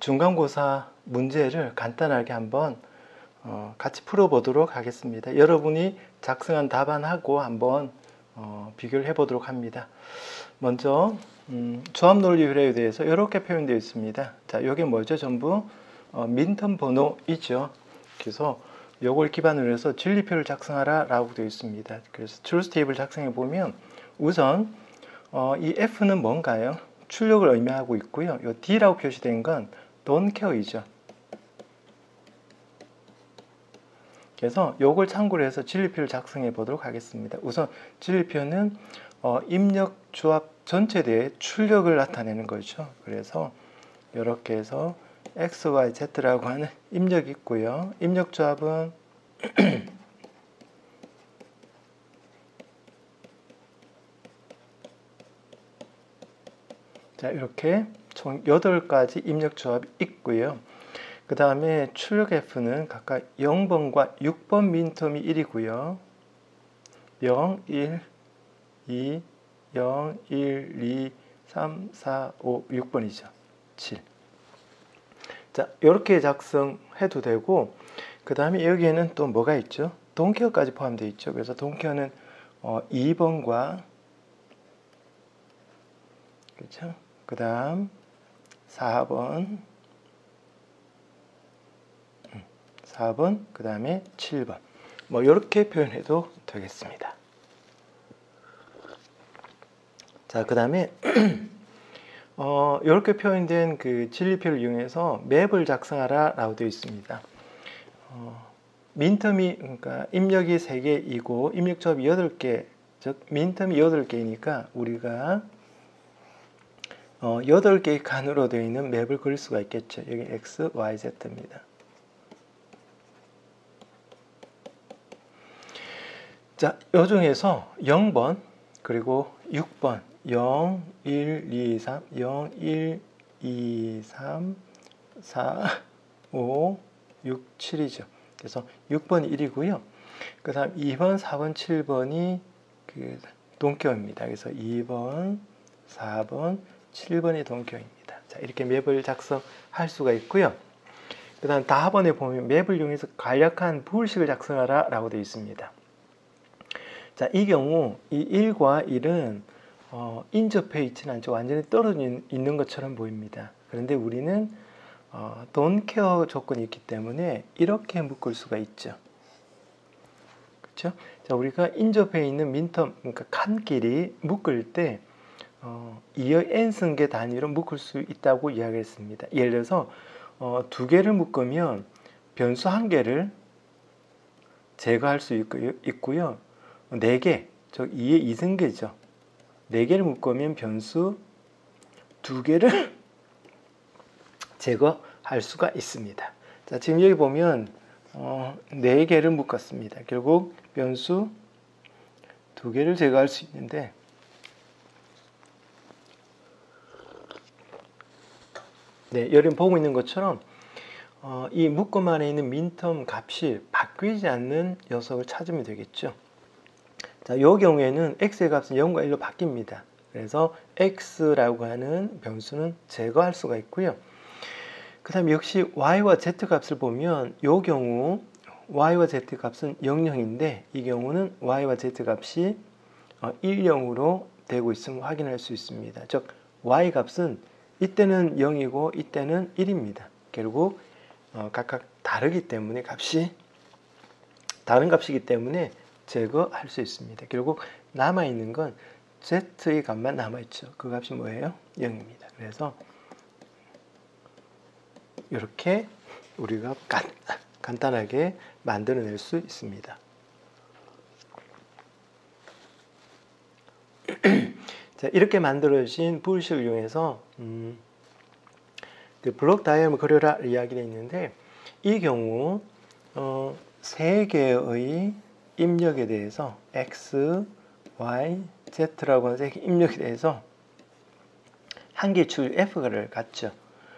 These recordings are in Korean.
중간고사 문제를 간단하게 한번 같이 풀어보도록 하겠습니다. 여러분이 작성한 답안하고 한번 비교를 해보도록 합니다. 먼저 조합논리 유래에 대해서 이렇게 표현되어 있습니다. 자, 이게 뭐죠? 전부 민텀 번호이죠. 그래서 요걸 기반으로 해서 진리표를 작성하라 라고 되어 있습니다. 그래서 truth table을 작성해 보면 우선 이 F는 뭔가요? 출력을 의미하고 있고요. 요 D라고 표시된 건 don't care이죠. 그래서 요걸 참고로 해서 진리표를 작성해 보도록 하겠습니다. 우선 진리표는 입력 조합 전체에 대해 출력을 나타내는 거죠. 그래서 이렇게 해서 X, Y, Z라고 하는 입력이 있고요. 입력 조합은 자, 이렇게 총 8가지 입력 조합이 있고요. 그 다음에 출력 F는 각각 0번과 6번 민텀이 1이고요. 0, 1, 2, 0, 1, 2, 3, 4, 5, 6번이죠. 7. 자, 이렇게 작성해도 되고, 그 다음에 여기에는 또 뭐가 있죠? 동케어까지 포함되어 있죠. 그래서 동케어는 2번과, 그렇죠? 그 다음 4번, 그 다음에 7번. 뭐, 이렇게 표현해도 되겠습니다. 자, 그 다음에 이렇게 표현된 그 진리표를 이용해서 맵을 작성하라 라고 되어 있습니다. 민텀이, 그러니까 입력이 3개이고 입력 조합이 8개, 즉 민텀이 8개이니까 우리가 8개의 칸으로 되어 있는 맵을 그릴 수가 있겠죠. 여기 X, Y, Z입니다. 자, 요 중에서 0번 그리고 6번 0, 1, 2, 3, 0, 1, 2, 3, 4, 5, 6, 7이죠. 그래서 6번이 1이고요. 그 다음 2번, 4번, 7번이 그 동격입니다. 그래서 2번, 4번, 7번이 동격입니다. 자, 이렇게 맵을 작성할 수가 있고요. 그 다음 다하번에 보면 맵을 이용해서 간략한 부호식을 작성하라 라고 되어 있습니다. 자, 이 경우 이 1과 1은 인접해 있지는 않죠. 완전히 떨어져 있는 것처럼 보입니다. 그런데 우리는 don't care 조건이 있기 때문에 이렇게 묶을 수가 있죠. 그렇죠? 자, 우리가 인접해 있는 민텀, 그러니까 칸끼리 묶을 때 이의 n승계 단위로 묶을 수 있다고 이야기했습니다. 예를 들어서 2개를 묶으면 변수 1개를 제거할 수 있고요. 4개, 즉 2의 2승계죠. 4개를 묶으면 변수 2개를 제거할 수가 있습니다. 자, 지금 여기 보면 4개를 묶었습니다. 결국 변수 2개를 제거할 수 있는데 네, 여러분 보고 있는 것처럼 이 묶음 안에 있는 민텀 값이 바뀌지 않는 녀석을 찾으면 되겠죠. 자, 이 경우에는 x의 값은 0과 1로 바뀝니다. 그래서 x라고 하는 변수는 제거할 수가 있고요. 그 다음에 역시 y와 z 값을 보면 이 경우 y와 z 값은 00인데 이 경우는 y와 z 값이 10으로 되고 있음을 확인할 수 있습니다. 즉 y 값은 이때는 0이고 이때는 1입니다. 결국 각각 다르기 때문에 다른 값이기 때문에 제거할 수 있습니다. 결국 남아있는 건 z의 값만 남아있죠. 그 값이 뭐예요? 0입니다. 그래서 이렇게 우리가 간단하게 만들어낼 수 있습니다. 자, 이렇게 만들어진 부호식을 이용해서 그 블록 다이어그램을 그려라 이야기가 있는데 이 경우 3개의 입력에 대해서 X, Y, Z라고 하는 입력에 대해서 한 개의 출 F를 갖죠.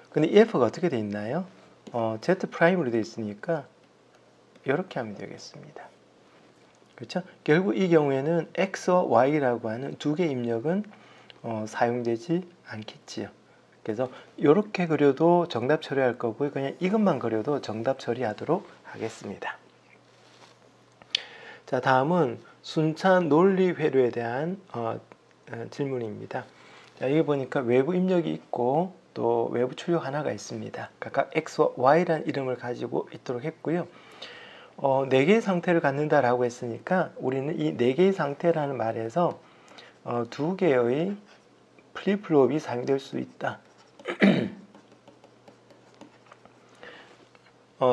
근데 이 F가 어떻게 되어 있나요? Z 프라임으로 되어 있으니까 이렇게 하면 되겠습니다. 그렇죠? 결국 이 경우에는 X와 Y라고 하는 2개의 입력은 사용되지 않겠지요. 그래서 이렇게 그려도 정답 처리할 거고요. 그냥 이것만 그려도 정답 처리하도록 하겠습니다. 자, 다음은 순차 논리 회로에 대한 질문입니다. 자, 여기 보니까 외부 입력이 있고 또 외부 출력 하나가 있습니다. 각각 X와 Y라는 이름을 가지고 있도록 했고요. 4개의 상태를 갖는다라고 했으니까 우리는 이 4개의 상태라는 말에서 2개의 플립플롭이 사용될 수 있다.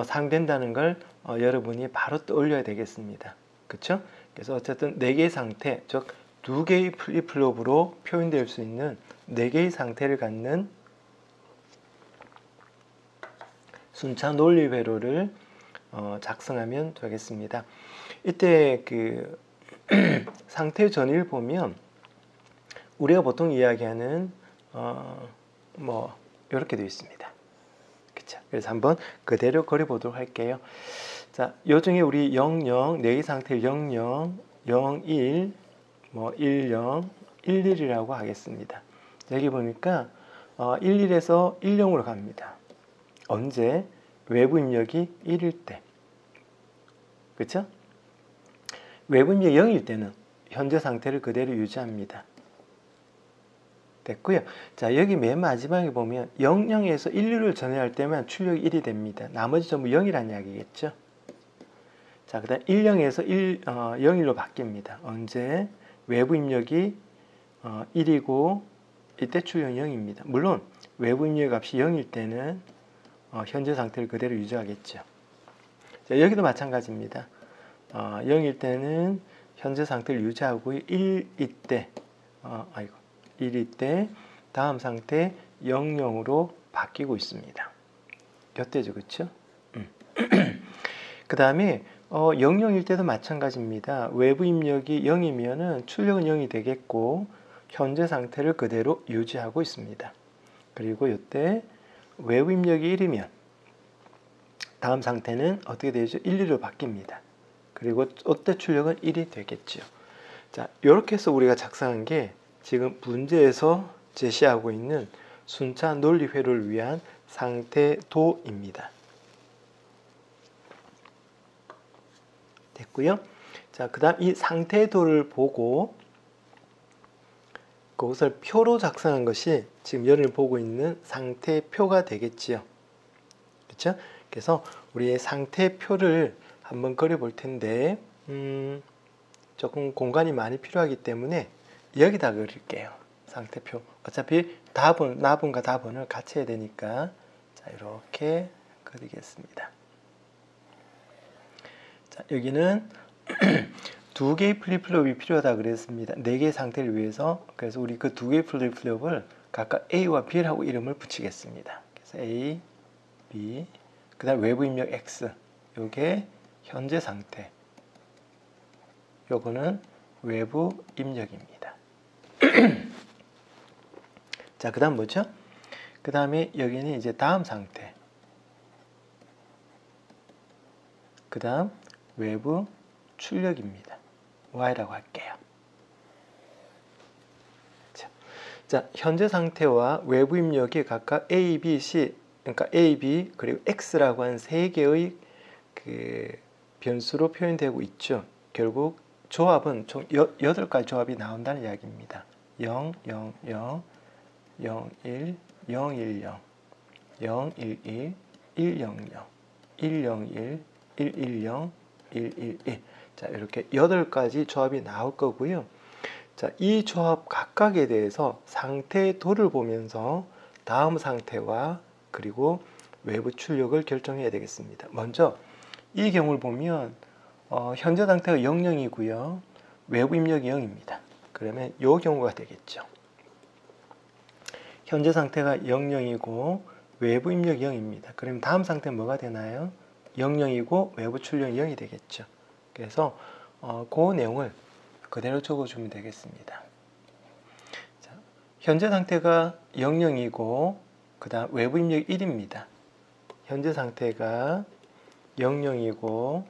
사용된다는 걸 여러분이 바로 떠올려야 되겠습니다. 그쵸? 그래서 어쨌든 4개의 상태, 즉 2개의 플립플롭으로 표현될 수 있는 4개의 상태를 갖는 순차 논리 회로를 작성하면 되겠습니다. 이때 그 상태 전위를 보면 우리가 보통 이야기하는 뭐 이렇게 되어 있습니다. 그쵸? 그래서 한번 그대로 그려보도록 할게요. 자, 요 중에 우리 00, 4개 상태를 00, 01, 뭐 10, 11이라고 하겠습니다. 여기 보니까 11에서 10으로 갑니다. 언제? 외부 입력이 1일 때. 그쵸? 외부 입력이 0일 때는 현재 상태를 그대로 유지합니다. 됐고요. 자, 여기 맨 마지막에 보면 00에서 11을 전해할 때만 출력이 1이 됩니다. 나머지 전부 0이라는 이야기겠죠. 자, 그 다음 10에서 01로 바뀝니다. 언제? 외부 입력이 1이고 이때 출력이 0입니다. 물론 외부 입력 값이 0일 때는 현재 상태를 그대로 유지하겠죠. 자, 여기도 마찬가지입니다. 0일 때는 현재 상태를 유지하고 1일 때 1일 때 다음 상태 00으로 바뀌고 있습니다. 이때죠, 그렇죠? 그 다음에 00일 때도 마찬가지입니다. 외부 입력이 0이면은 출력은 0이 되겠고 현재 상태를 그대로 유지하고 있습니다. 그리고 이때 외부 입력이 1이면 다음 상태는 어떻게 되죠? 1, 2로 바뀝니다. 그리고 이때 출력은 1이 되겠죠. 자, 이렇게 해서 우리가 작성한 게 지금 문제에서 제시하고 있는 순차 논리 회로를 위한 상태도입니다. 됐고요. 자, 그 다음 이 상태도를 보고 그것을 표로 작성한 것이 지금 여러분이 보고 있는 상태표가 되겠지요. 그렇죠? 그래서 우리의 상태표를 한번 그려볼 텐데 조금 공간이 많이 필요하기 때문에 여기다 그릴게요. 상태표. 어차피 나분과 답은을 같이 해야 되니까 자, 이렇게 그리겠습니다. 자, 여기는 2개의 플립플롭이 필요하다 그랬습니다. 4개의 상태를 위해서. 그래서 우리 그 2개의 플립플롭을 각각 A와 B라고 이름을 붙이겠습니다. 그래서 A, B, 그 다음 외부 입력 X. 요게 현재 상태. 요거는 외부 입력입니다. 자, 그 다음 뭐죠? 그 다음에 여기는 이제 다음 상태. 그 다음 외부 출력입니다. Y라고 할게요. 자, 현재 상태와 외부 입력이 각각 A, B, C, 그러니까 A, B 그리고 X라고 하는 3개의 그 변수로 표현되고 있죠. 결국 조합은 총 8가지 조합이 나온다는 이야기입니다. 0, 0, 0, 0, 1, 0, 1, 0, 0, 1, 1, 1, 0, 0, 1, 0, 1, 1, 1, 0, 1, 1, 1. 자, 이렇게 8가지 조합이 나올 거고요. 자, 이 조합 각각에 대해서 상태도를 보면서 다음 상태와 그리고 외부 출력을 결정해야 되겠습니다. 먼저 이 경우를 보면 현재 상태가 00이고요. 외부 입력이 0입니다. 그러면 이 경우가 되겠죠. 현재 상태가 00이고 외부 입력이 0입니다. 그럼 다음 상태는 뭐가 되나요? 00이고 외부 출력이 0이 되겠죠. 그래서 그 내용을 그대로 적어주면 되겠습니다. 자, 현재 상태가 00이고 그 다음 외부 입력이 1입니다. 현재 상태가 00이고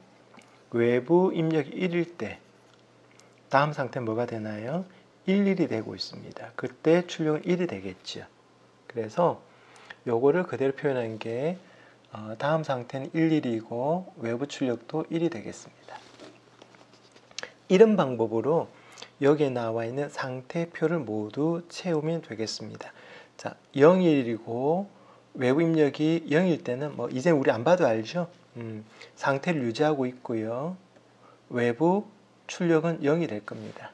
외부 입력이 1일 때 다음 상태는 뭐가 되나요? 11이 되고 있습니다. 그때 출력은 1이 되겠죠. 그래서 요거를 그대로 표현한 게 다음 상태는 11이고 외부 출력도 1이 되겠습니다. 이런 방법으로 여기에 나와 있는 상태표를 모두 채우면 되겠습니다. 자, 0일이고 외부 입력이 0일 때는 뭐 이제 우리 안 봐도 알죠? 상태를 유지하고 있고요. 외부 출력은 0이 될 겁니다.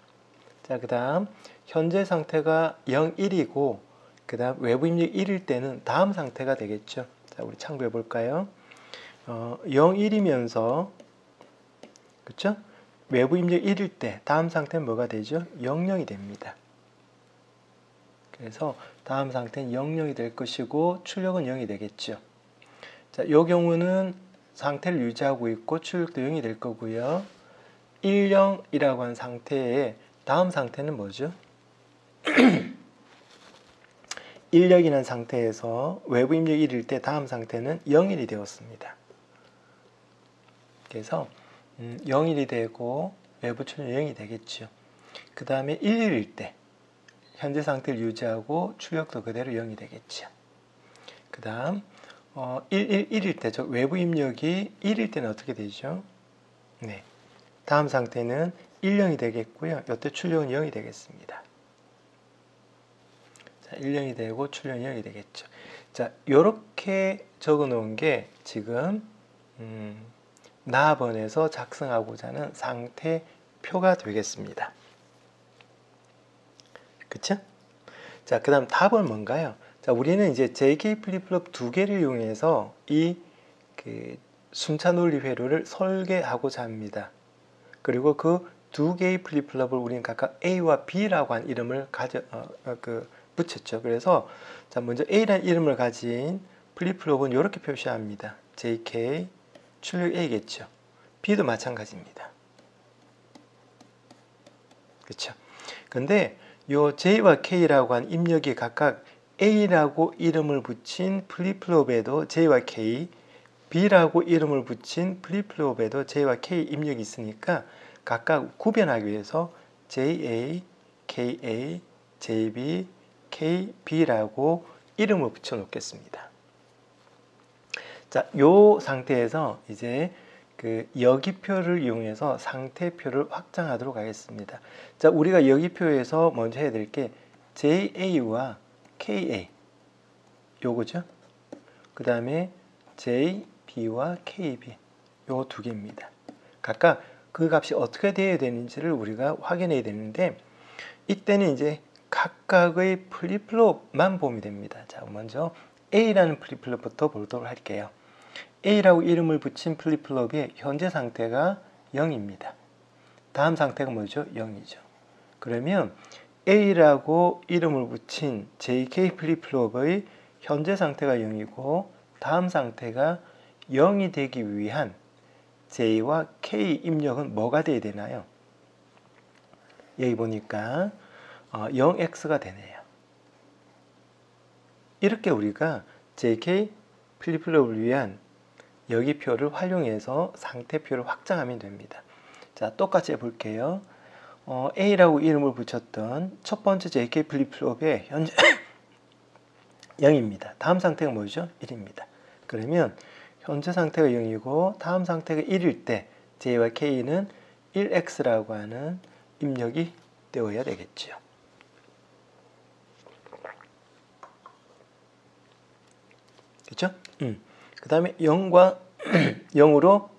자, 그 다음 현재 상태가 0, 1이고 그 다음 외부 입력 1일 때는 다음 상태가 되겠죠. 자, 우리 참고해 볼까요? 0, 1이면서 그렇죠? 외부 입력 1일 때 다음 상태는 뭐가 되죠? 0, 0이 됩니다. 그래서 다음 상태는 0, 0이 될 것이고 출력은 0이 되겠죠. 자, 이 경우는 상태를 유지하고 있고 출력도 0이 될 거고요. 1, 0이라고 한 상태의 다음 상태는 뭐죠? 1력이라는 상태에서 외부 입력 1일 때 다음 상태는 0일이 되었습니다. 그래서 0일이 되고 외부 출력 0이 되겠죠. 그 다음에 1일일 때 현재 상태를 유지하고 출력도 그대로 0이 되겠죠. 그 다음 1일 때, 즉 외부 입력이 1일 때는 어떻게 되죠? 네, 다음 상태는 10이 되겠고요. 이때 출력은 0이 되겠습니다. 자, 10이 되고 출력은 0이 되겠죠. 자, 이렇게 적어 놓은 게 지금 나번에서 작성하고자 하는 상태표가 되겠습니다. 그쵸? 자, 그 다음 답은 뭔가요? 자, 우리는 이제 JK 플립플롭 두 개를 이용해서 이 순차 논리 회로를 설계하고자 합니다. 그리고 그 두 개의 플립플롭을 우리는 각각 A와 B라고 한 이름을 붙였죠. 그래서 자, 먼저 A라는 이름을 가진 플립플롭은 이렇게 표시합니다. JK 출력 A겠죠. B도 마찬가지입니다. 그렇죠? 근데 요 J와 K라고 한 입력이 각각 A라고 이름을 붙인 플립플롭에도 J와 K, B라고 이름을 붙인 플립플롭에도 J와 K 입력이 있으니까 각각 구별하기 위해서 JA, KA, JB, KB라고 이름을 붙여 놓겠습니다. 자, 요 상태에서 이제 여기표를 이용해서 상태표를 확장하도록 하겠습니다. 자, 우리가 여기표에서 먼저 해야 될 게 JA와 KA 요거죠. 그 다음에 JB와 KB 요 두 개입니다. 각각 그 값이 어떻게 되어야 되는지를 우리가 확인해야 되는데 이때는 이제 각각의 플립플롭만 보면 됩니다. 자, 먼저 A라는 플립플롭부터 보도록 할게요. A라고 이름을 붙인 플립플롭의 현재 상태가 0입니다. 다음 상태가 뭐죠? 0이죠. 그러면 A라고 이름을 붙인 JK 플립플롭의 현재 상태가 0이고 다음 상태가 0이 되기 위한 J와 K 입력은 뭐가 돼야 되나요? 여기 보니까 0x가 되네요. 이렇게 우리가 JK 플립플롭을 위한 여기표를 활용해서 상태표를 확장하면 됩니다. 자, 똑같이 해볼게요. A라고 이름을 붙였던 첫 번째 JK 플립플롭의 현재 0입니다. 다음 상태가 뭐죠? 1입니다. 그러면 현재 상태가 0이고 다음 상태가 1일 때 J와 K는 1x라고 하는 입력이 되어야 되겠죠. 그렇죠? 그 다음에 0과 0으로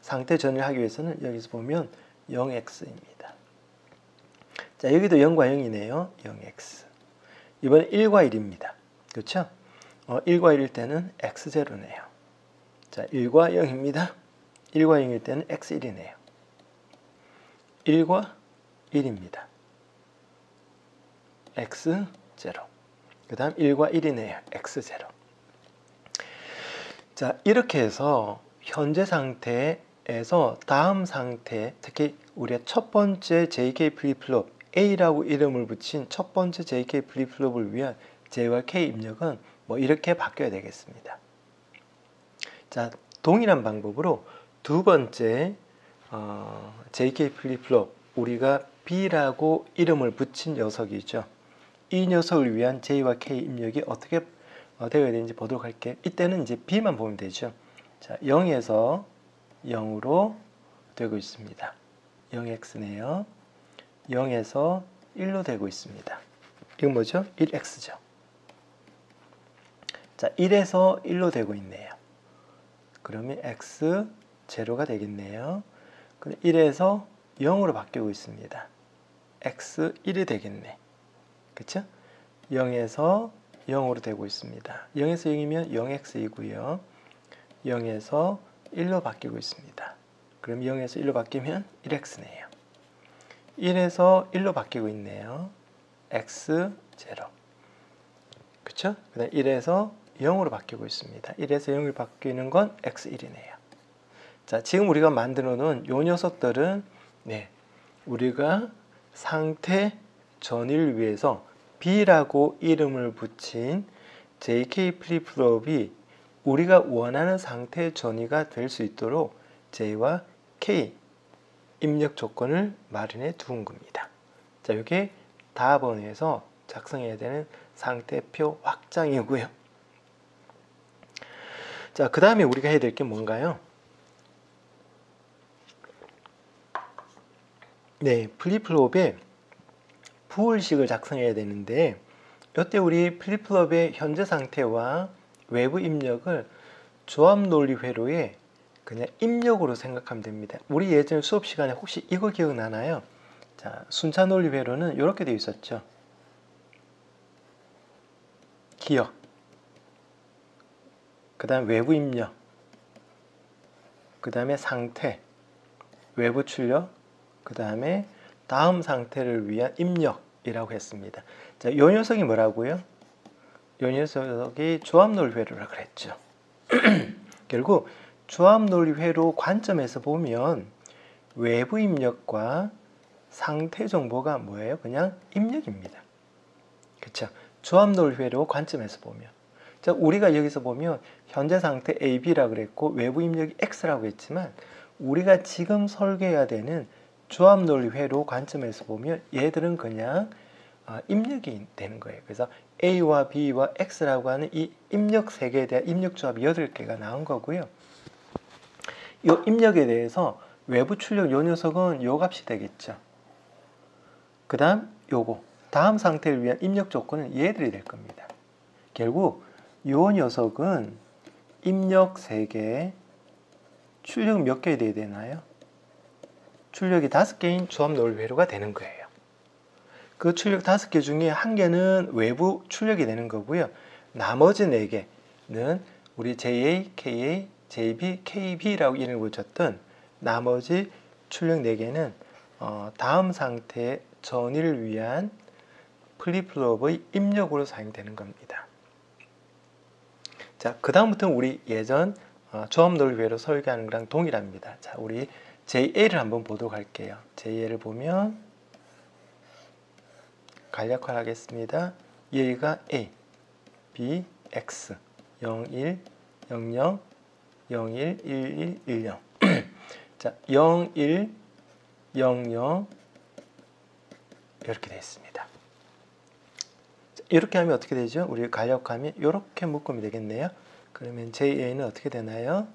상태 전을 하기 위해서는 여기서 보면 0x입니다. 자, 여기도 0과 0이네요. 0x. 이번에 1과 1입니다. 그렇죠? 1과 1일 때는 x0네요. 자, 1과 0입니다. 1과 0일 때는 x1이네요. 1과 1입니다. x0. 그 다음 1과 1이네요. x0. 자, 이렇게 해서 현재 상태에서 다음 상태, 특히 우리가 첫 번째 JK 플립플롭 A라고 이름을 붙인 첫 번째 JK 플립플롭을 위한 J와 K 입력은 뭐 이렇게 바뀌어야 되겠습니다. 자, 동일한 방법으로 두 번째 JK 플립플롭 우리가 B라고 이름을 붙인 녀석이죠. 이 녀석을 위한 J와 K 입력이 어떻게 되어야 되는지 보도록 할게요. 이때는 이제 B만 보면 되죠. 자, 0에서 0으로 되고 있습니다. 0x네요. 0에서 1로 되고 있습니다. 이건 뭐죠? 1x죠. 자, 1에서 1로 되고 있네요. 그러면 x 제로가 되겠네요. 1에서 0으로 바뀌고 있습니다. x 1이 되겠네. 그쵸? 0에서 0으로 되고 있습니다. 0에서 0이면 0x이고요. 0에서 1로 바뀌고 있습니다. 그럼 0에서 1로 바뀌면 1x네요. 1에서 1로 바뀌고 있네요. x 제로. 그쵸? 그 다음 1에서 0으로 바뀌고 있습니다. 1에서 0을 바뀌는 건 x1이네요. 자, 지금 우리가 만들어 놓은 요 녀석들은 우리가 상태 전위를 위해서 B라고 이름을 붙인 JK 플립플롭이 우리가 원하는 상태 전위가 될 수 있도록 J와 K 입력 조건을 마련해 두은 겁니다. 자, 이게 답원에서 작성해야 되는 상태표 확장이고요. 자, 그 다음에 우리가 해야 될 게 뭔가요? 플립플롭에 부호식을 작성해야 되는데 이때 우리 플립플롭의 현재 상태와 외부 입력을 조합 논리 회로에 그냥 입력으로 생각하면 됩니다. 우리 예전 수업 시간에 혹시 이거 기억나나요? 자, 순차 논리 회로는 이렇게 되어 있었죠. 기억, 그 다음 외부 입력, 그 다음에 상태, 외부 출력, 그 다음에 다음 상태를 위한 입력이라고 했습니다. 자, 이 녀석이 뭐라고요? 이 녀석이 조합 논리 회로라고 그랬죠. 결국 조합 논리 회로 관점에서 보면 외부 입력과 상태 정보가 뭐예요? 그냥 입력입니다. 그렇죠? 조합 논리 회로 관점에서 보면. 자, 우리가 여기서 보면 현재 상태 AB라고 그랬고 외부 입력이 X라고 했지만 우리가 지금 설계해야 되는 조합 논리 회로 관점에서 보면 얘들은 그냥 입력이 되는 거예요. 그래서 A와 B와 X라고 하는 이 입력 3개에 대한 입력 조합이 8개가 나온 거고요. 이 입력에 대해서 외부 출력 요 녀석은 요 값이 되겠죠. 그 다음 요거 다음 상태를 위한 입력 조건은 얘들이 될 겁니다. 결국 요 녀석은 입력 3개, 출력 몇 개 돼야 되나요? 출력이 5개인 조합 논리 회로가 되는 거예요. 그 출력 5개 중에 1개는 외부 출력이 되는 거고요. 나머지 4개는 우리 JA, KA, JB, KB라고 이름을 붙였던 나머지 출력 4개는 다음 상태의 전위를 위한 플립플롭의 입력으로 사용되는 겁니다. 자, 그 다음부터는 우리 예전 조합 논리 회로 설계하는 거랑 동일합니다. 자, 우리 JA를 한번 보도록 할게요. JA를 보면 간략화 하겠습니다. 얘가 A, B, X, 0, 1, 0, 0, 0, 1, 1, 1, 1, 0. 자, 0, 1, 0, 0 이렇게 되어 있습니다. 자, 이렇게 하면 어떻게 되죠? 우리 간략화하면 이렇게 묶으면 되겠네요. 그러면 JA는 어떻게 되나요?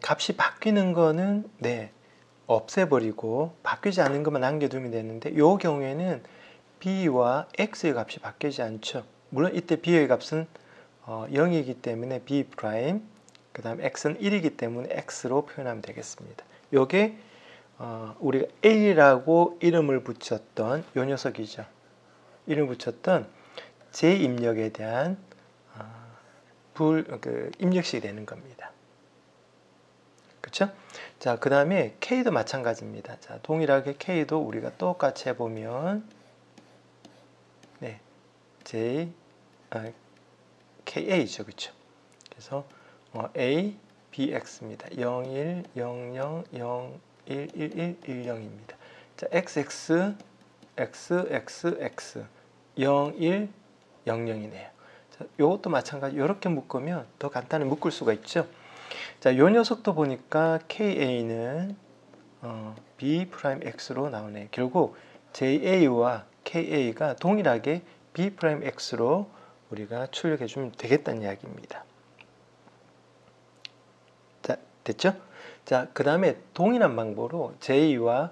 값이 바뀌는 거는 없애버리고 바뀌지 않는 것만 남겨두면 되는데 이 경우에는 B와 X의 값이 바뀌지 않죠. 물론 이때 B의 값은 0이기 때문에 B 프라임, 그 다음 X는 1이기 때문에 X로 표현하면 되겠습니다. 요게 우리가 A라고 이름을 붙였던 요 녀석이죠. 이름을 붙였던 J 입력에 대한 입력식이 되는 겁니다. 그렇죠? 자, 그 다음에 K도 마찬가지입니다. 자, 동일하게 K도 우리가 똑같이 해보면 KA죠. 그렇죠? 그래서 A, BX입니다. 0, 1, 0, 0, 0, 1, 1, 1, 1, 0입니다. 자, XX, X, X, X, 0, 1, 0, 0이네요. 자, 이것도 마찬가지. 이렇게 묶으면 더 간단히 묶을 수가 있죠. 자, 요 녀석도 보니까 KA는 B 프라임 X로 나오네. 결국 JA와 KA가 동일하게 B'X로 우리가 출력해 주면 되겠다는 이야기입니다. 자, 됐죠? 자, 그 다음에 동일한 방법으로 J와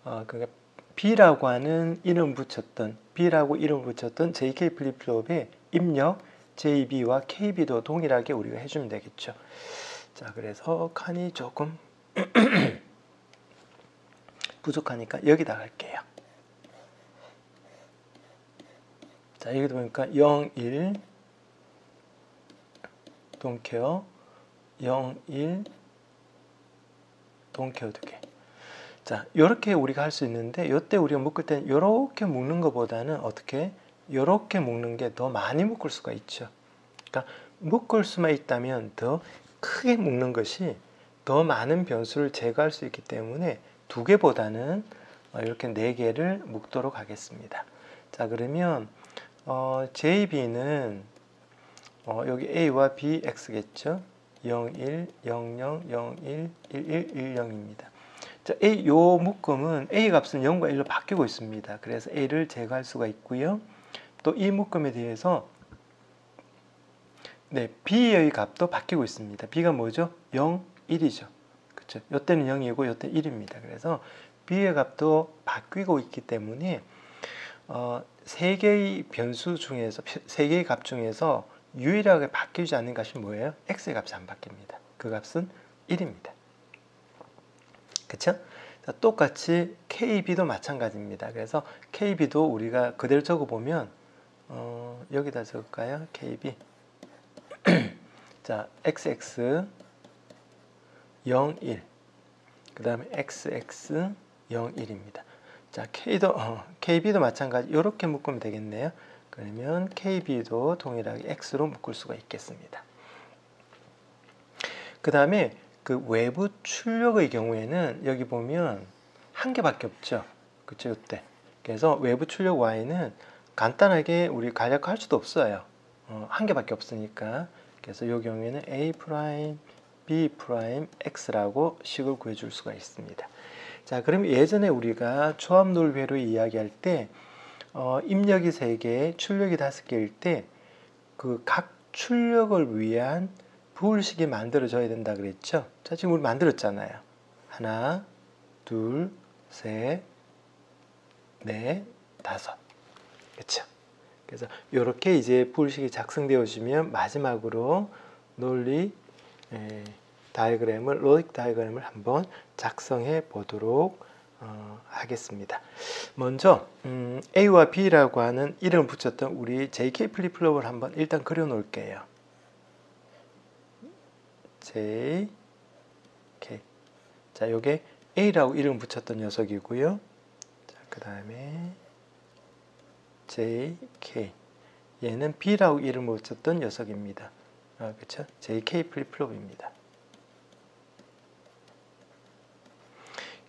그러니까 B라고 하는 이름 붙였던 B라고 이름 붙였던 JK 플립플롭의 입력 JB와 KB도 동일하게 우리가 해주면 되겠죠. 자, 그래서 칸이 조금 부족하니까 여기다 갈게요. 자, 여기도 보니까 0, 1 동케어 0, 1 동케어 2개. 자, 이렇게 우리가 할 수 있는데 이때 우리가 묶을 때는 이렇게 묶는 것보다는 어떻게 이렇게 묶는 게 더 많이 묶을 수가 있죠. 그러니까 묶을 수만 있다면 더 크게 묶는 것이 더 많은 변수를 제거할 수 있기 때문에 2개보다는 이렇게 4개를 묶도록 하겠습니다. 자, 그러면 JB는 여기 A와 BX겠죠. 0, 1, 0, 0, 0, 1, 1, 1, 1, 0입니다. 자, 요 묶음은 A 값은 0과 1로 바뀌고 있습니다. 그래서 A를 제거할 수가 있고요. 또 이 묶음에 대해서 네, B의 값도 바뀌고 있습니다. B가 뭐죠? 0, 1이죠. 그렇죠? 요때는 0이고 요때 1입니다. 그래서 B의 값도 바뀌고 있기 때문에 3개의 변수 중에서 3개의 값 중에서 유일하게 바뀌지 않는 값이 뭐예요? X의 값이 안 바뀝니다. 그 값은 1입니다. 그쵸? 자, 똑같이 KB도 마찬가지입니다. 그래서 KB도 우리가 그대로 적어보면 여기다 적을까요? KB 자, XX 0, 1 그 다음에 XX 0, 1입니다. 자, KB도 마찬가지 이렇게 묶으면 되겠네요. 그러면 KB도 동일하게 X로 묶을 수가 있겠습니다. 그 다음에 그 외부 출력의 경우에는 여기 보면 한 개밖에 없죠. 그쵸, 이때. 그래서 외부 출력 Y는 간단하게 우리 간략화할 수도 없어요. 한 개밖에 없으니까. 그래서 이 경우에는 A', B', X라고 식을 구해줄 수가 있습니다. 자, 그럼 예전에 우리가 조합놀이회로 이야기할 때 입력이 3개, 출력이 5개일 때 그 각 출력을 위한 부호식이 만들어져야 된다 그랬죠? 자, 지금 우리 만들었잖아요. 하나, 둘, 셋, 넷, 5. 그렇죠? 그래서 이렇게 이제 부호식이 작성되어지면 마지막으로 논리 다이어그램을, 로직 다이어그램을 한번 작성해 보도록 하겠습니다. 먼저 A와 B라고 하는 이름을 붙였던 우리 JK 플립플롭을 한번 일단 그려 놓을게요. JK. 자, 요게 A라고 이름 붙였던 녀석이고요. 자, 그 다음에 JK. 얘는 B라고 이름을 붙였던 녀석입니다. 그렇죠? JK 플립플롭입니다.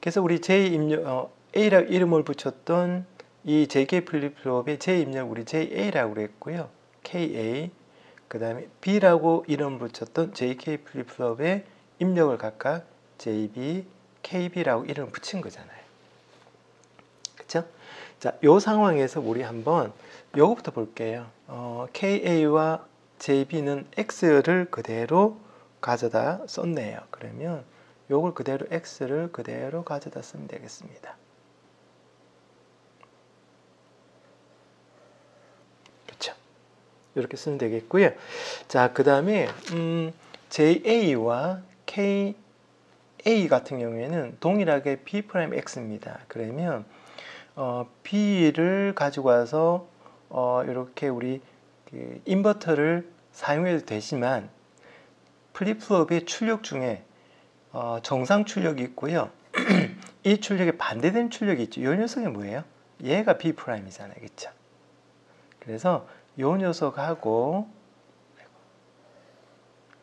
그래서 우리 A라고 이름을 붙였던 이 JK 플립플롭의 J 입력 우리 JA라고 그랬고요. KA. 그 다음에 B라고 이름을 붙였던 JK 플립플롭의 입력을 각각 JB, KB라고 이름을 붙인 거잖아요. 그쵸? 자, 요 상황에서 우리 한번 요거부터 볼게요. KA와 JB는 X를 그대로 가져다 썼네요. 그러면 요걸 그대로 X를 그대로 가져다 쓰면 되겠습니다. 그렇죠? 이렇게 쓰면 되겠고요. 자, 그 다음에 JA와 KA 같은 경우에는 동일하게 B'X입니다. 그러면 B를 가지고 와서 이렇게 우리 그 인버터를 사용해도 되지만 플립플롭의 출력 중에 정상 출력이 있고요. 이 출력에 반대되는 출력이 있죠. 이 녀석이 뭐예요? 얘가 B'이잖아요. 그렇죠? 그래서 이 녀석하고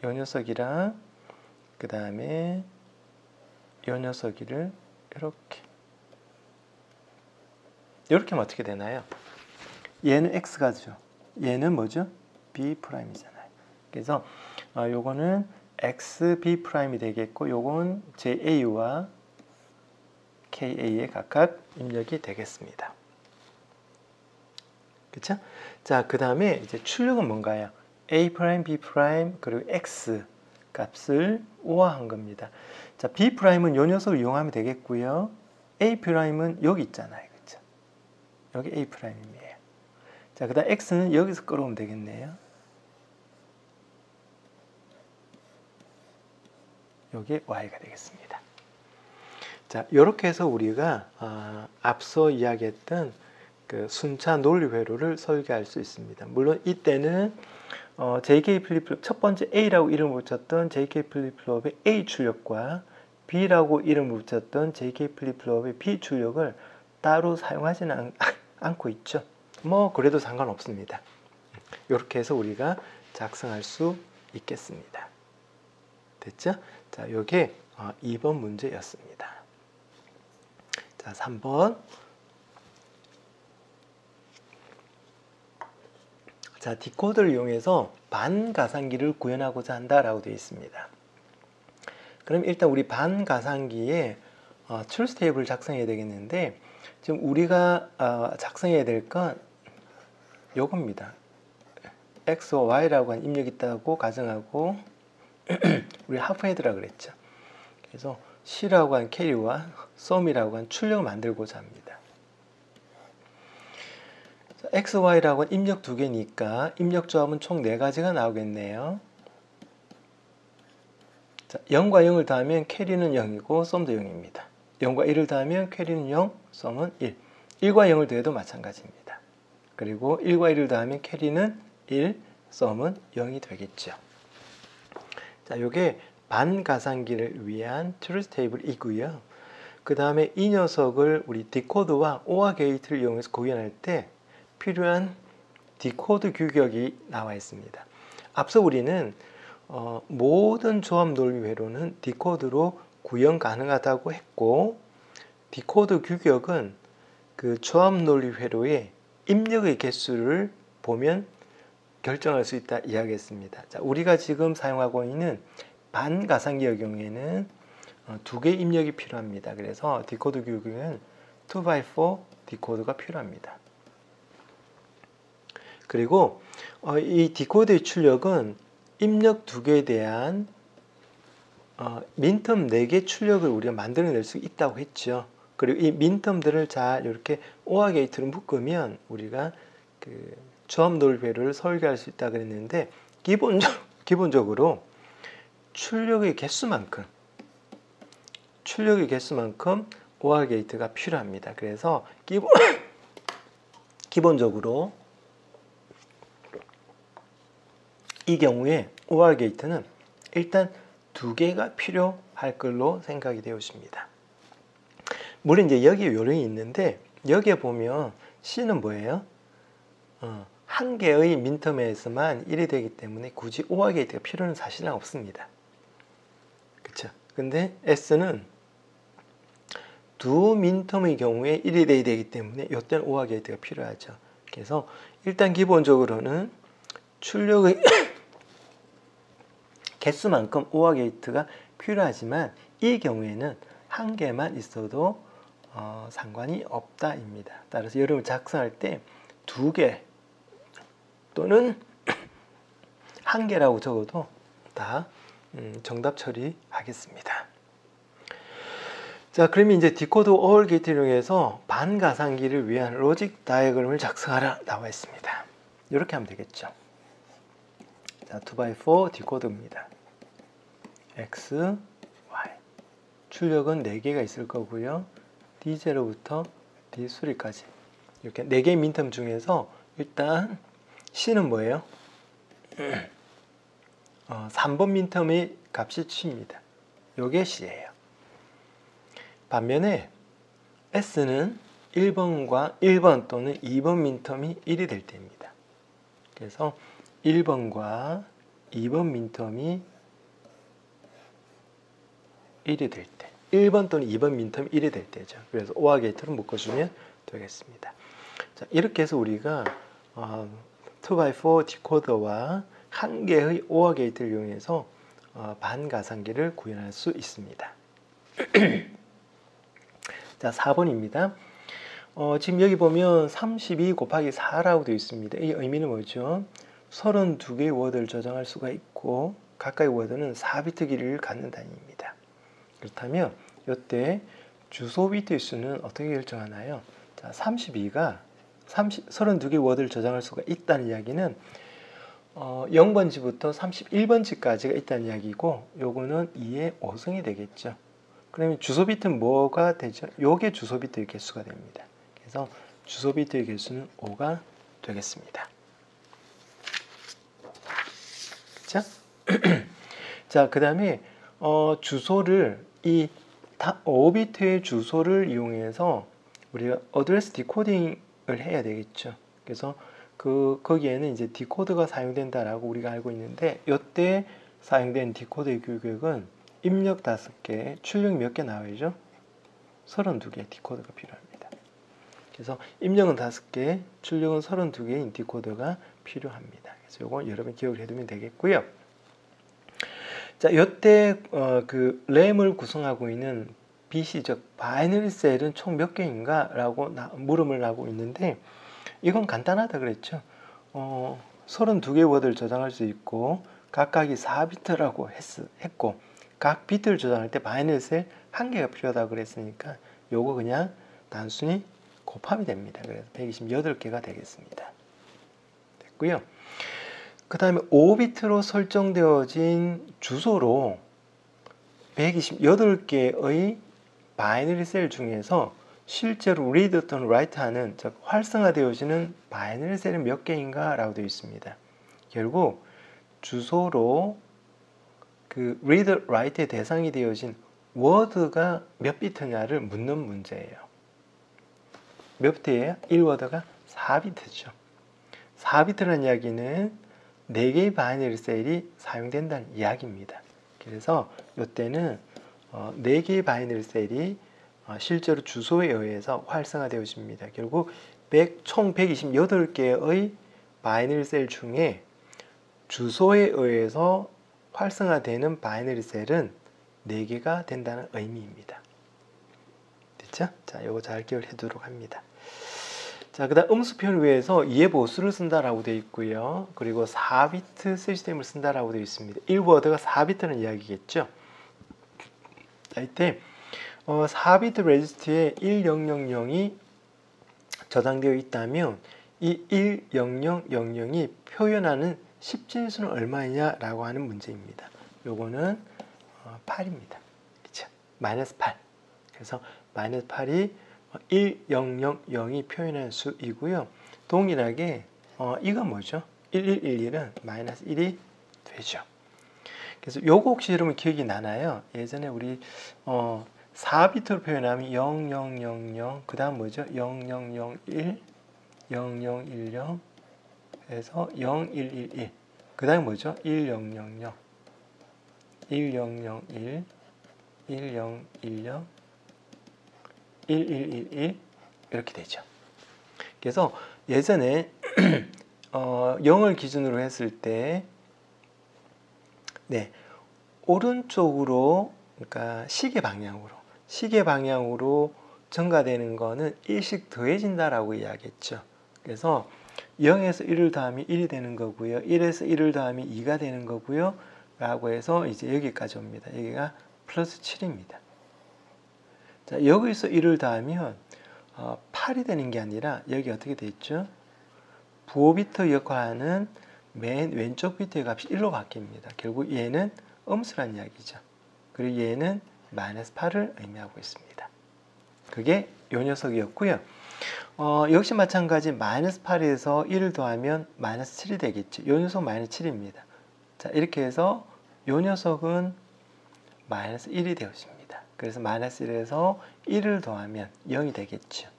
이 녀석이랑 그 다음에 이 녀석이를 이렇게 하면 어떻게 되나요? 얘는 X가죠. 얘는 뭐죠? B'이잖아요. 그래서 요거는 XB'이 되겠고 요건 JA와 KA의 각각 입력이 되겠습니다. 그쵸? 자, 그 다음에 이제 출력은 뭔가요? A', B' 그리고 X 값을 오화한 겁니다. 자, B'은 요 녀석을 이용하면 되겠고요. A'은 여기 있잖아요. 그쵸? 여기 A'이에요. 자, 그 다음 X는 여기서 끌어오면 되겠네요. 여기 Y가 되겠습니다. 자, 이렇게 해서 우리가 앞서 이야기했던 그 순차 논리 회로를 설계할 수 있습니다. 물론 이때는 JK 플립플롭 첫 번째 A라고 이름을 붙였던 JK 플립플롭의 A 출력과 B라고 이름을 붙였던 JK 플립플롭의 B 출력을 따로 사용하지는 않고 있죠. 뭐 그래도 상관없습니다. 이렇게 해서 우리가 작성할 수 있겠습니다. 됐죠? 자, 이게 2번 문제였습니다. 자, 3번. 자, 디코더를 이용해서 반가상기를 구현하고자 한다라고 되어 있습니다. 그럼 일단 우리 반가상기에 truth table을 작성해야 되겠는데, 지금 우리가 작성해야 될 건 요겁니다. X와 Y라고 한 입력이 있다고 가정하고 우리 하프헤드라 그랬죠. 그래서 C라고 한 캐리와 sum이라고 한 출력을 만들고자 합니다. X, Y라고 한 입력 두 개니까 입력 조합은 총 4가지가 나오겠네요. 자, 0과 0을 더하면 캐리는 0이고 썸도 0입니다. 0과 1을 더하면 캐리는 0, 썸은 1. 1과 0을 더해도 마찬가지입니다. 그리고 1과 1을 더하면 캐리는 1, 썸은 0이 되겠죠. 자, 요게 반가상기를 위한 truth table이고요. 그 다음에 이 녀석을 우리 디코드와 OR 게이트를 이용해서 구현할 때 필요한 디코드 규격이 나와 있습니다. 앞서 우리는 모든 조합 논리 회로는 디코드로 구현 가능하다고 했고, 디코드 규격은 그 조합 논리 회로의 입력의 개수를 보면 결정할 수 있다 이야기했습니다. 자, 우리가 지금 사용하고 있는 반가상기의 경우에는 2개 입력이 필요합니다. 그래서 디코드 규격은 2x4 디코드가 필요합니다. 그리고 이 디코드의 출력은 입력 2개에 대한 민텀 4개 출력을 우리가 만들어낼 수 있다고 했죠. 그리고 이 민텀들을 잘 이렇게 OR 게이트로 묶으면 우리가 그 조합 논리 회로를 설계할 수 있다 그랬는데, 기본적으로 출력의 개수만큼 OR 게이트가 필요합니다. 그래서 기본적으로 이 경우에 OR 게이트는 일단 2개가 필요할 걸로 생각이 되어집니다. 물론 이제 여기에 요령이 있는데, 여기에 보면 C는 뭐예요? 한 개의 민텀에서만 1이 되기 때문에 굳이 OR 게이트가 필요는 사실은 없습니다. 그쵸? 근데 S는 두 민텀의 경우에 1이 돼야 되기 때문에 이때는 OR 게이트가 필요하죠. 그래서 일단 기본적으로는 출력의 개수만큼 OR 게이트가 필요하지만 이 경우에는 한 개만 있어도 상관이 없다입니다. 따라서 여러분 작성할 때 2개 또는 1개라고 적어도 다 정답 처리하겠습니다. 자, 그러면 이제 디코드 OR 게이트를 이용해서 반가상기를 위한 로직 다이어그램을 작성하라 나와 있습니다. 이렇게 하면 되겠죠. 자, 2x4 디코드입니다. X, Y. 출력은 4개가 있을 거고요. D0부터 D3까지. 이렇게 4개의 민텀 중에서 일단 C는 뭐예요? 3번 민텀의 값이 C입니다. 요게 C예요. 반면에 S는 1번 또는 2번 민텀이 1이 될 때입니다. 그래서 1번과 2번 민텀이 1이 될 때, 1번 또는 2번 민텀이 1이 될 때죠. 그래서 OR 게이트를 묶어주면 되겠습니다. 자, 이렇게 해서 우리가 2x4 디코더와 한 개의 OR 게이트를 이용해서 반가상기를 구현할 수 있습니다. 자, 4번입니다. 지금 여기 보면 32 곱하기 4라고 되어 있습니다. 이 의미는 뭐죠? 32개의 워드를 저장할 수가 있고 각각의 워드는 4비트 길이를 갖는 단위입니다. 그렇다면 이때 주소 비트의 수는 어떻게 결정하나요? 자, 32가 32개의 워드를 저장할 수가 있다는 이야기는 0번지부터 31번지까지가 있다는 이야기고 요거는 2의 5승이 되겠죠. 그러면 주소 비트는 뭐가 되죠? 요게 주소 비트의 개수가 됩니다. 그래서 주소 비트의 개수는 5가 되겠습니다. 그렇죠? 자, 그 다음에 주소를 이 5비트의 주소를 이용해서 우리가 어드레스 디코딩을 해야 되겠죠. 그래서 거기에는 이제 디코드가 사용된다라고 우리가 알고 있는데 이때 사용된 디코드의 규격은 입력 5개, 출력 몇 개 나와야죠? 32개 디코드가 필요합니다. 그래서 입력은 5개, 출력은 32개인 디코드가 필요합니다. 그래서 이거 여러분 기억을 해두면 되겠고요. 자, 이때 그 램을 구성하고 있는 BC, 즉 바이너리 셀은 총 몇 개인가? 라고 물음을 하고 있는데 이건 간단하다 그랬죠. 32개의 워드를 저장할 수 있고 각각이 4비트라고 했고 각 비트를 저장할 때 바이너리 셀 1개가 필요하다고 그랬으니까 요거 그냥 단순히 곱하면 됩니다. 그래서 128개가 되겠습니다. 됐고요. 그 다음에 5비트로 설정되어진 주소로 128개의 바이너리 셀 중에서 실제로 read 또는 write 하는, 즉 활성화되어지는 바이너리 셀은 몇 개인가 라고 되어 있습니다. 결국 주소로 그 read, write의 대상이 되어진 워드가 몇 비트냐를 묻는 문제예요. 몇 비트예요? 1워드가 4비트죠. 4비트라는 이야기는 4개의 바이너리 셀이 사용된다는 이야기입니다. 그래서 이때는 4개의 바이너리 셀이 실제로 주소에 의해서 활성화되어집니다. 결국 총 128개의 바이너리 셀 중에 주소에 의해서 활성화되는 바이너리 셀은 4개가 된다는 의미입니다. 됐죠? 자, 이거 잘 기억을 해두도록 합니다. 자, 그 다음 음수 표현을 위해서 이해 보수를 쓴다라고 되어 있고요. 그리고 4비트 시스템을 쓴다라고 되어 있습니다. 1워드가 4비트는 이야기겠죠. 자, 이때 4비트 레지스트에 1000이 저장되어 있다면 이 1000이 표현하는 10진수는 얼마이냐라고 하는 문제입니다. 요거는 8입니다. 그쵸? 마이너스 8. 그래서 마이너스 8이 1000이 표현하는 수이고요. 동일하게 이건 뭐죠? 1111은 마이너스 1이 되죠. 그래서 요거 혹시 여러분 기억이 나나요? 예전에 우리 4비트로 표현하면 0000, 그 다음 뭐죠? 0001, 0010, 그래서 0111, 그 다음 뭐죠? 1000, 1001, 1010, 1111 이렇게 되죠. 그래서 예전에 0을 기준으로 했을 때 네, 오른쪽으로, 그러니까 시계 방향으로 증가되는 거는 1씩 더해진다라고 이야기했죠. 그래서 0에서 1을 더하면 1이 되는 거고요. 1에서 1을 더하면 2가 되는 거고요. 라고 해서 이제 여기까지 옵니다. 여기가 플러스 7입니다. 자, 여기서 1을 더하면 8이 되는 게 아니라 여기 어떻게 돼 있죠? 부호 비트 역할하는 맨 왼쪽 비트의 값이 1로 바뀝니다. 결국 얘는 음수란 이야기죠. 그리고 얘는 마이너스 8을 의미하고 있습니다. 그게 요 녀석이었고요. 역시 마찬가지 마이너스 8에서 1을 더하면 마이너스 7이 되겠죠. 요 녀석 마이너스 7입니다. 자, 이렇게 해서 요 녀석은 마이너스 1이 되어집니다. 그래서 마이너스 1에서 1을 더하면 0이 되겠죠.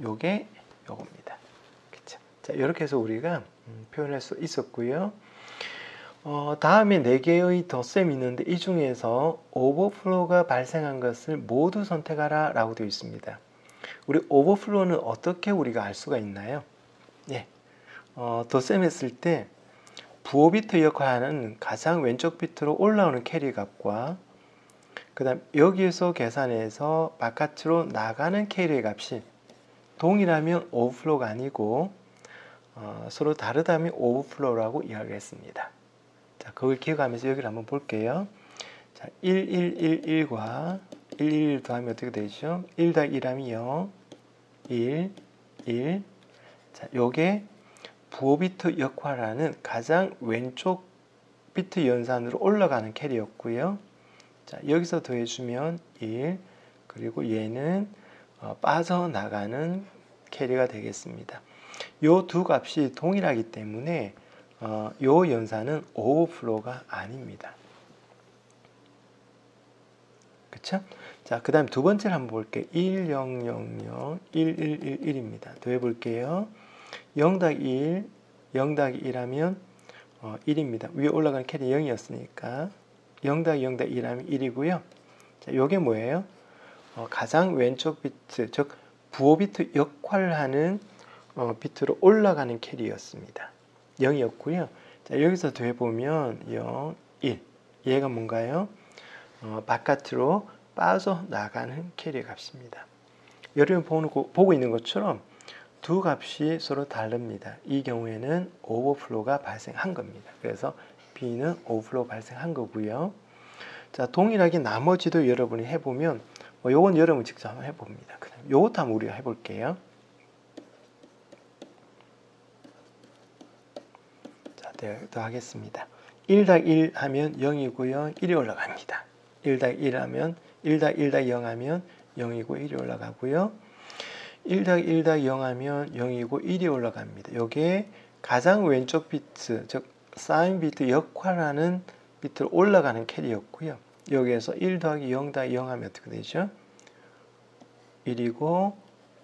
요게 요겁니다. 그쵸? 자, 이렇게 해서 우리가 표현할 수 있었고요. 다음에 4개의 덧셈이 있는데 이 중에서 오버플로우가 발생한 것을 모두 선택하라 라고 되어 있습니다. 우리 오버플로우는 어떻게 우리가 알 수가 있나요? 예, 덧셈했을 때 부호 비트 역할하는 가장 왼쪽 비트로 올라오는 캐리 값과 그 다음 여기에서 계산해서 바깥으로 나가는 캐리의 값이 동일하면 오버플로우가 아니고 서로 다르다면 오버플로우라고 이야기했습니다. 자, 그걸 기억하면서 여기를 한번 볼게요. 자, 1111과 111 더하면 어떻게 되죠? 1 더하기 1하면 0, 1, 1. 자, 요게 부호 비트 역할하는 가장 왼쪽 비트 연산으로 올라가는 캐리였고요. 자, 여기서 더해주면 1, 그리고 얘는 빠져나가는 캐리가 되겠습니다. 요 두 값이 동일하기 때문에 요 연산은 오버플로우가 아닙니다. 그쵸? 자, 그 다음 두 번째를 한번 볼게요. 1000, 1111입니다. 더해 볼게요. 0 더하기 1, 0 더하기 1하면 1입니다. 위에 올라가는 캐리 0이었으니까 0 더하기 0 더하기 1하면 1이고요. 자, 요게 뭐예요? 가장 왼쪽 비트, 즉 부호 비트 역할을 하는 비트로 올라가는 캐리였습니다. 0이었고요. 자, 여기서 더해보면 0, 1. 얘가 뭔가요? 바깥으로 빠져나가는 캐리 값입니다. 여러분 보고 있는 것처럼 두 값이 서로 다릅니다. 이 경우에는 오버플로우가 발생한 겁니다. 그래서 B는 오버플로우 발생한 거고요. 자, 동일하게 나머지도 여러분이 해보면 요건 여러분 직접 한번 해봅니다. 그럼 요것도 한번 우리가 해볼게요. 자, 더 하겠습니다. 1 더하기 1 하면 0이고요. 1이 올라갑니다. 1 더하기 1 하면 1 더하기 1 더하기 0 하면 0이고 1이 올라가고요. 1 더하기 1 더하기 0 하면 0이고 1이 올라갑니다. 요게 가장 왼쪽 비트, 즉 사인 비트 역할하는 비트로 올라가는 캐리였고요. 여기에서 1 더하기 0 더하기 0 하면 어떻게 되죠? 1이고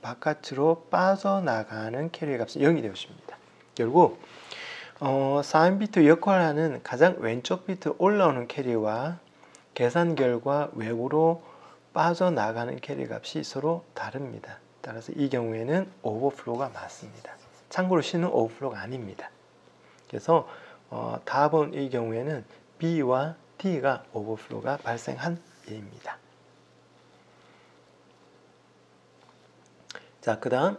바깥으로 빠져나가는 캐리의 값은 0이 되었습니다. 결국 사인 비트 역할하는 가장 왼쪽 비트 올라오는 캐리와 계산 결과 외부로 빠져나가는 캐리 값이 서로 다릅니다. 따라서 이 경우에는 오버플로우가 맞습니다. 참고로 C는 오버플로우가 아닙니다. 그래서 답은 이 경우에는 B와 D가 오버플로우가 발생한 예입니다. 자, 그 다음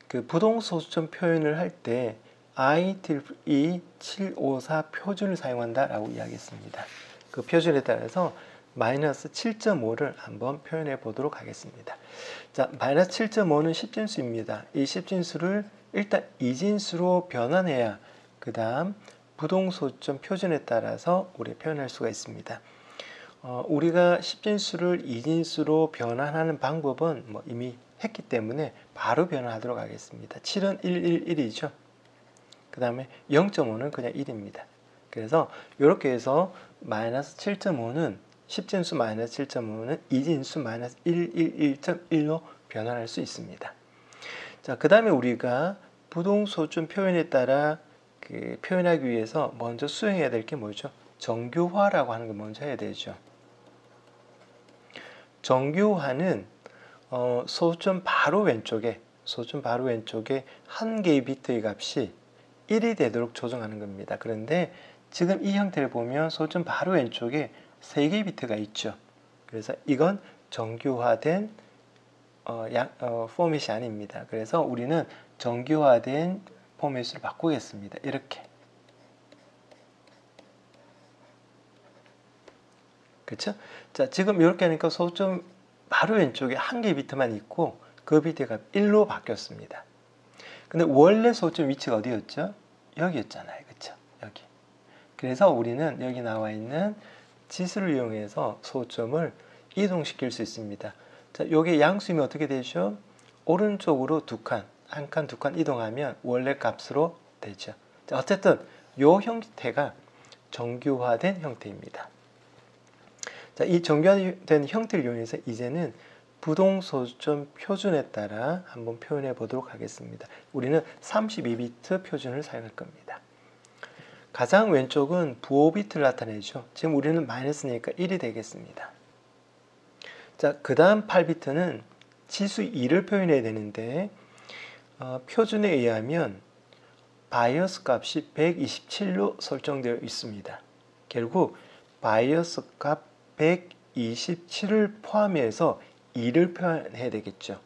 그 부동소수점 표현을 할 때 IEEE 754 표준을 사용한다 라고 이야기했습니다. 그 표준에 따라서 마이너스 7.5를 한번 표현해 보도록 하겠습니다. 자, 마이너스 7.5는 10진수입니다. 이 10진수를 일단 이진수로 변환해야 그 다음 부동소수점 표준에 따라서 우리 표현할 수가 있습니다. 우리가 10진수를 이진수로 변환하는 방법은 이미 했기 때문에 바로 변환하도록 하겠습니다. 7은 111이죠. 그 다음에 0.5는 그냥 1입니다. 그래서 이렇게 해서 마이너스 7.5는 10진수 마이너스 7.5는 이진수 마이너스 111.1로 변환할 수 있습니다. 자, 그 다음에 우리가 부동소수점 표현에 따라 표현하기 위해서 먼저 수행해야 될 게 뭐죠? 정규화라고 하는 걸 먼저 해야 되죠. 정규화는 소수점 바로 왼쪽에 한 개의 비트의 값이 1이 되도록 조정하는 겁니다. 그런데 지금 이 형태를 보면 소수점 바로 왼쪽에 3개의 비트가 있죠. 그래서 이건 정규화된 포맷이 아닙니다. 그래서 우리는 정규화된 포맷으로 바꾸겠습니다. 이렇게. 그렇죠? 자, 지금 이렇게 하니까 소수점 바로 왼쪽에 한 개의 비트만 있고 그 비트가 1로 바뀌었습니다. 근데 원래 소수점 위치가 어디였죠? 여기였잖아요. 그렇죠? 여기. 그래서 우리는 여기 나와 있는 지수를 이용해서 소수점을 이동시킬 수 있습니다. 자, 요게 양수이면 어떻게 되죠? 오른쪽으로 두 칸, 한 칸, 두 칸 이동하면 원래 값으로 되죠. 자, 어쨌든 요 형태가 정규화된 형태입니다. 자, 이 정규화된 형태를 이용해서 이제는 부동소수점 표준에 따라 한번 표현해 보도록 하겠습니다. 우리는 32비트 표준을 사용할 겁니다. 가장 왼쪽은 부호 비트를 나타내죠. 지금 우리는 마이너스니까 1이 되겠습니다. 자, 그 다음 8비트는 지수 2를 표현해야 되는데 표준에 의하면 바이어스 값이 127로 설정되어 있습니다. 결국 바이어스 값 127을 포함해서 2를 표현해야 되겠죠.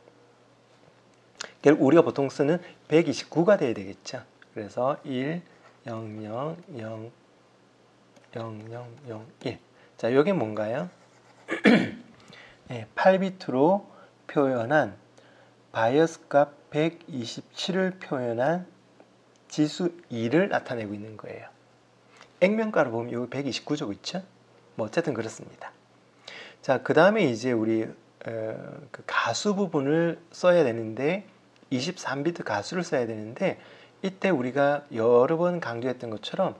결국 우리가 보통 쓰는 129가 돼야 되겠죠. 그래서 1, 0, 0, 0, 0, 0, 0, 1. 자, 이게 뭔가요? 네, 8비트로 표현한 바이어스 값 127을 표현한 지수 2를 나타내고 있는 거예요. 액면가로 보면 여기 129죠, 있죠? 뭐 어쨌든 그렇습니다. 자, 그 다음에 이제 우리 그 가수 부분을 써야 되는데 23비트 가수를 써야 되는데 이때 우리가 여러 번 강조했던 것처럼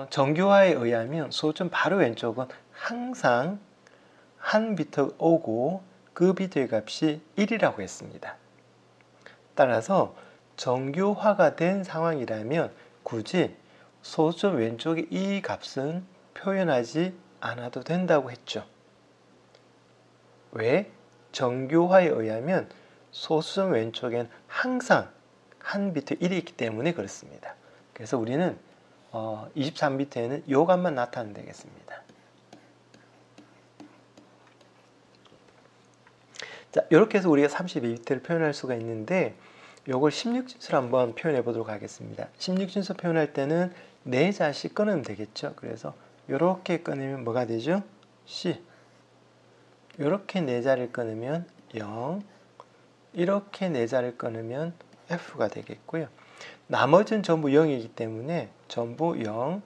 정교화에 의하면 소점 바로 왼쪽은 항상 한 비트 오고 그 비트의 값이 1이라고 했습니다. 따라서 정교화가 된 상황이라면 굳이 소점 왼쪽의 이 값은 표현하지 않아도 된다고 했죠. 왜? 정교화에 의하면 소수점 왼쪽엔 항상 한 비트 1이 있기 때문에 그렇습니다. 그래서 우리는 23비트에는 이 값만 나타내면 되겠습니다. 자, 이렇게 해서 우리가 32비트를 표현할 수가 있는데 이걸 16진수로 한번 표현해 보도록 하겠습니다. 16진수 표현할 때는 4자씩 끊으면 되겠죠. 그래서 이렇게 끊으면 뭐가 되죠? C. 이렇게 4자를 끊으면 0. 이렇게 4자를 끊으면 F가 되겠고요. 나머지는 전부 0이기 때문에 전부 0,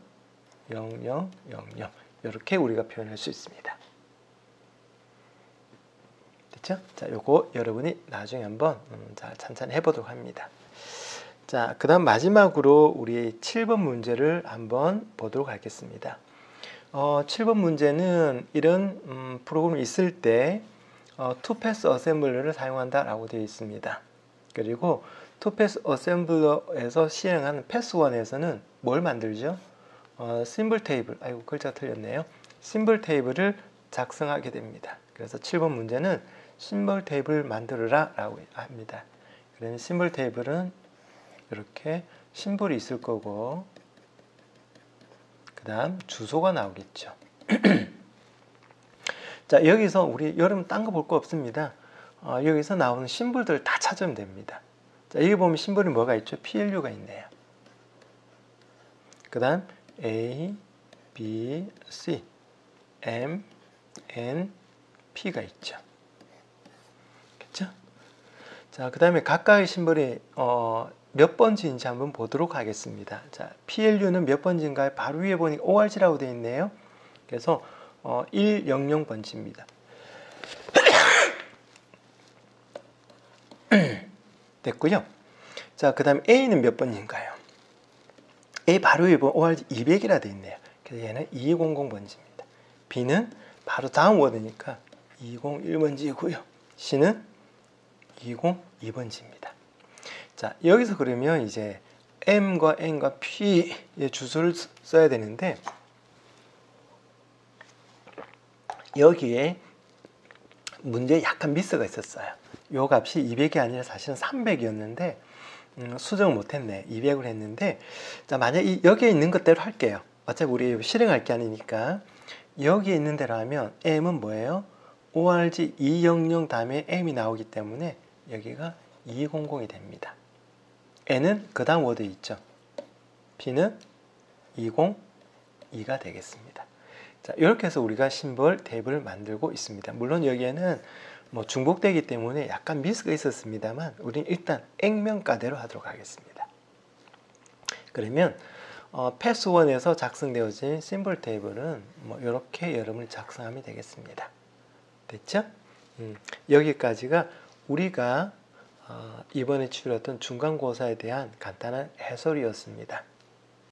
0, 0, 0, 0 이렇게 우리가 표현할 수 있습니다. 됐죠? 자, 요거 여러분이 나중에 한번 찬찬히 해보도록 합니다. 자, 그 다음 마지막으로 우리 7번 문제를 한번 보도록 하겠습니다. 7번 문제는 이런 프로그램이 있을 때 투패스 어셈블러를 사용한다라고 되어 있습니다. 그리고 투패스 어셈블러에서 시행하는 패스1에서는 뭘 만들죠? 심볼 테이블, 아이고 글자가 틀렸네요. 심볼 테이블을 작성하게 됩니다. 그래서 7번 문제는 심볼 테이블 만들어라 라고 합니다. 그러면 심볼 테이블은 이렇게 심볼이 있을 거고 그 다음 주소가 나오겠죠. 자, 여기서 우리 여러분 딴 거 볼 거 없습니다. 여기서 나오는 심볼들을 다 찾으면 됩니다. 자, 여기 보면 심볼이 뭐가 있죠? PLU가 있네요. 그 다음 A, B, C, M, N, P가 있죠. 그렇죠? 자, 그 다음에 각각의 심볼이 몇 번지인지 한번 보도록 하겠습니다. 자, PLU는 몇 번지인가요? 바로 위에 보니까 ORG라고 되어 있네요. 그래서 100번지입니다. 됐고요. 자, 그 다음에 A는 몇 번인가요? A 바로 위에 보면 ORG 200이라 되어 있네요. 그래서 얘는 200번지입니다. B는 바로 다음 워드니까 201번지이고요. C는 202번지입니다. 자, 여기서 그러면 이제 M과 N과 P의 주소를 써야 되는데 여기에 문제에 약간 미스가 있었어요. 요 값이 200이 아니라 사실은 300이었는데 수정을 못했네. 200을 했는데 자, 만약 여기에 있는 것대로 할게요. 어차피 우리 실행할 게 아니니까 여기에 있는 대로 하면 M은 뭐예요? ORG 200 다음에 M이 나오기 때문에 여기가 200이 됩니다. N은 그 다음 워드에 있죠. P는 202가 되겠습니다. 자, 이렇게 해서 우리가 심볼 탭을 만들고 있습니다. 물론 여기에는 뭐 중복되기 때문에 약간 미스가 있었습니다만 우리는 일단 액면가대로 하도록 하겠습니다. 그러면 패스1에서 작성되어진 심볼 테이블은 뭐 이렇게 여러분이 작성하면 되겠습니다. 됐죠? 여기까지가 우리가 이번에 치르었던 중간고사에 대한 간단한 해설이었습니다.